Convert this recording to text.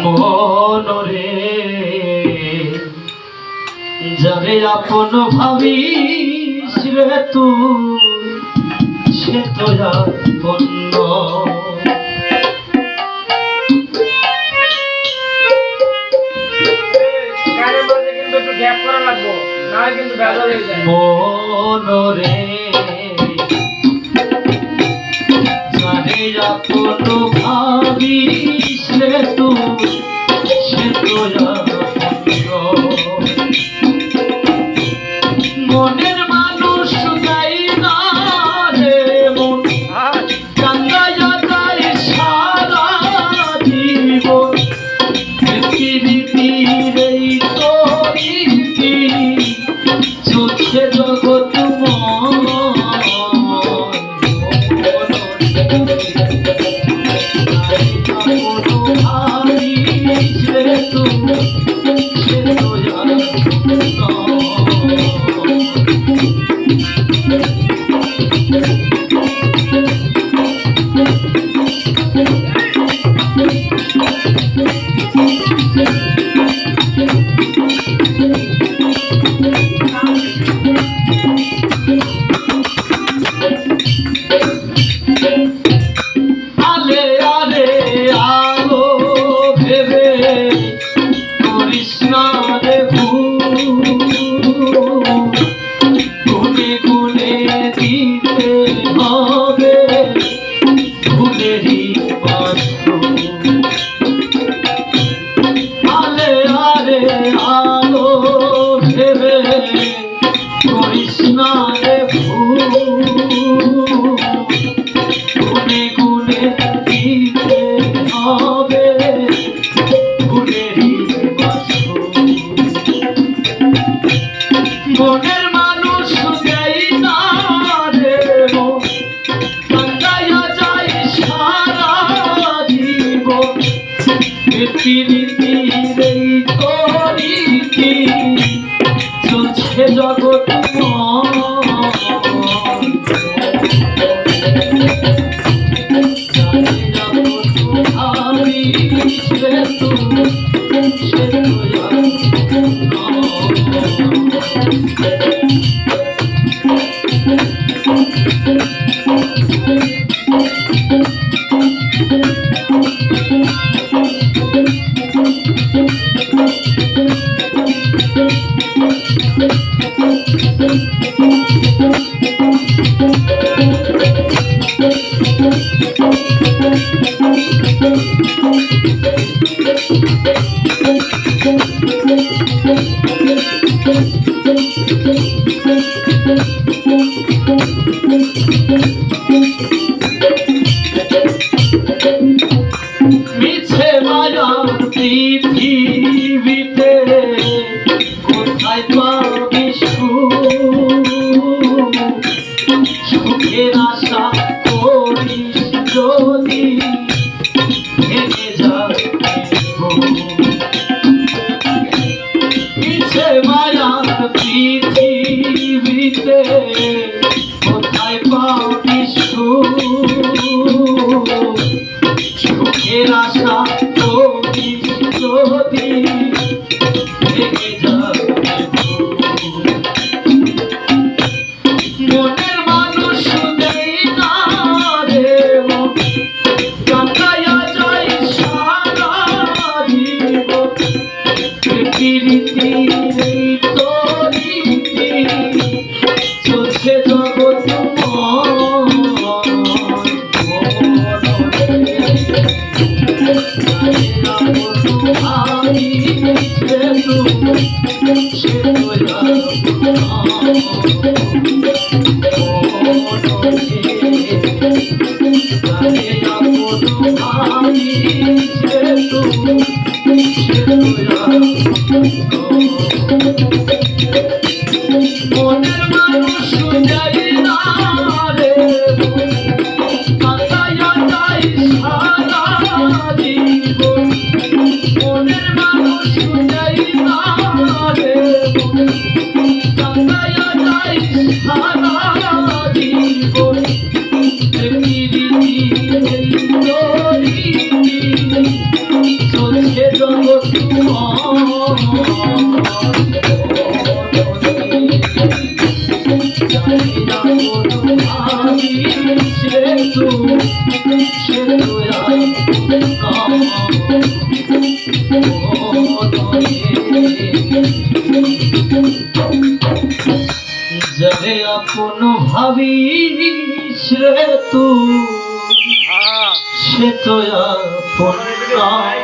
মনরে যারে আপন ভাবিস রে তুই সে তো আপন মনরে যারে আপন ভাবিস রে তুই সে তো মনের মানুষ গাই না রে মন কান্দাইয়া যায় সারা জীবন পৃথিবীর এই তরিতি চলছে জগৎ আলে আলে আলো ভেবে করিস না রে গুনে গুনে দিতে হবে ভুলেরই আলে আলে আলো ভেবে করিস না রে গুনে গুনে দিতে হবে ভুলেরই মনের মানুষ দেয় না রে কান্দাইয়া যায় সারা জীবন পৃথিবীর এই তরিতি চলছে জগৎ মিছে মায়ার পৃথিবীতে কোথায় পাবি সুখের আশা করিস যদি ভেঙে যাবে মিছে মায়ার পৃথিবীতে কোথায় পাবি সুখের আশা করিস যদি ভেঙে যাবে মনের মানুষ দেয় না রে কান্দাইয়া যায় সারা জীবন পৃথিবীর এই তরিতি চলছে জগৎ মনের মানুষ যায় না রে কান্দাইয়া যায় সারা জীবন মনের মানুষ যায় না রে কান্দাইয়া যায় সারা জীবন পৃথিবীর এই তরিতি যারে আপন ভাবিস রে তুই সে তো আপন নয়।